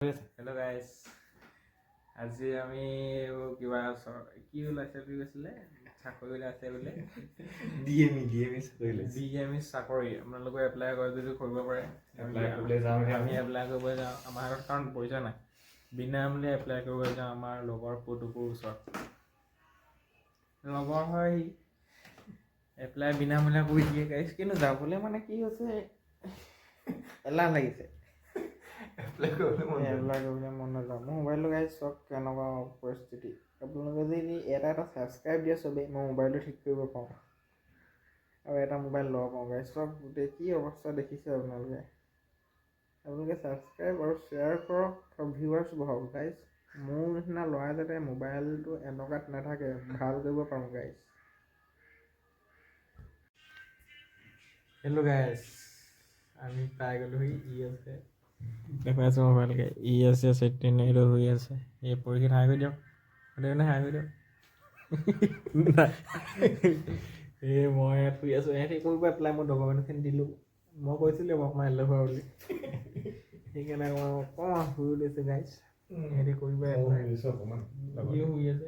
Hello' guys, আজি আমি কিবা কি ওলাইছে বুলি কৈছিলে, চাকৰি ওলাইছে বোলে। DME চাকৰি আপোনালোকে এপ্লাই কৰে যদি কৰিব পাৰে। আমি এপ্লাই কৰিব যাওঁ, আমাৰ হাতত কাৰণ পইচা নাই, বিনামূলীয়া এপ্লাই কৰিব যাওঁ আমাৰ লগৰ পুতুকুৰ ওচৰত। লগৰ হয় এপ্লাই বিনামূলীয়া কৰি দিয়ে গাইজ, কিন্তু যাবলৈ মানে কি হৈছে, এলাহ লাগিছে। এপ্লাই কৰিবলৈ মন নাযাওঁ। মোৰ মোবাইলটো গাইজ চব কেনেকুৱা পৰিস্থিতি, আপোনালোকে যদি এটা ছাবস্ক্ৰাইব দিয়ে চবেই, মই মোবাইলটো ঠিক কৰিব পাৰোঁ আৰু এটা মোবাইল ল'ব পাৰোঁ গাইজ। চব গোটেই কি অৱস্থা দেখিছে আপোনালোকে ছাবস্ক্ৰাইব আৰু শ্বেয়াৰ কৰক আৰু ভিউৱাৰ্ছ বঢ়াওক গাইজ। মোৰ নিচিনা ল'ৰাই যাতে মোবাইলটো এনেকুৱাত নাথাকে, ভাল কৰিব পাৰোঁ গাইজ। হেল্ল' গাইজ, আমি পাই গ'লোহি। আছে দেখুৱাইছোঁ মোবাইলকে, আছে এইটো হৈ আছে। এই পৰীক্ষাত হাই কৰি দিয়ক, গোটেইখনে হাই কৰি দিয়ক। এই মই ইয়াত শুই আছোঁ, সিহঁতি কৰিব এপ্লাই মোৰ ডকুমেণ্টখিনি দিলোঁ। মই কৈছিলোঁ মোক মাৰি ল'ব বুলি, সেইকাৰণে মই অকণমান শুই লৈছোঁ গাইজ। সিহঁতি কৰিব এপ্লাই, ইও শুই আছে,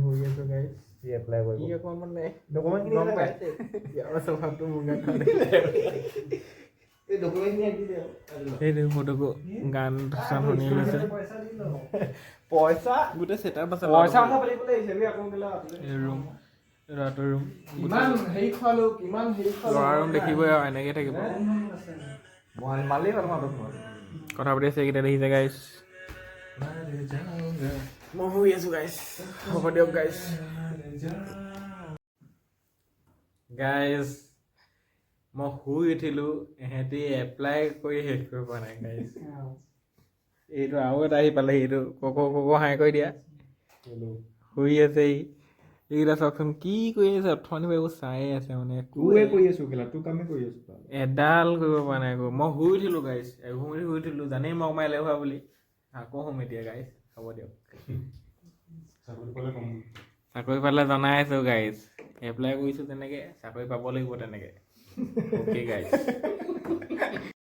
শুই আছোঁ গাইজ। এপ্লাই কৰিব ই অকণমান গম পাইছে ইয়াৰ স্বভাৱটো মোৰ গাত সেইটো ফটোকো গান চান শুনি লৈছে। পইচা গোটেই ছেটআপ আছে, পইচা ৰুম ল'ৰাটোৰ ৰুম, ল'ৰা ৰুম দেখিবই আৰু এনেকৈ থাকিব। কথা পাতি আছে এইকেইটা দেখিছে গাইজ। মই শুই আছোঁ গাইজ, হ'ব দিয়ক গাইজ। গাইজ মই শুই উঠিলোঁ, ইহঁতি এপ্লাই কৰি শেষ কৰিব পৰা নাই গাইজ। এইটো আৰু এটা আহি পালে, এইটো কক হাই কৰি দিয়া, শুই আছে এইকেইটা চাওকচোন কি কৰি আছে, অথনিৰ পৰা এইবোৰ চায়ে আছে মানে এডাল কৰিব পৰা নাই। মই শুই উঠিলোঁ গাইজ, শুই উঠিলোঁ জানেই মোক মাৰি লৈ হোৱা বুলি, আকৌ শুম এতিয়া গাইজ। হ'ব দিয়ক, চাকৰি পালে জনাই আছোঁ গাইজ। এপ্লাই কৰিছোঁ তেনেকৈ, চাকৰি পাব লাগিব তেনেকৈ। Okay guys.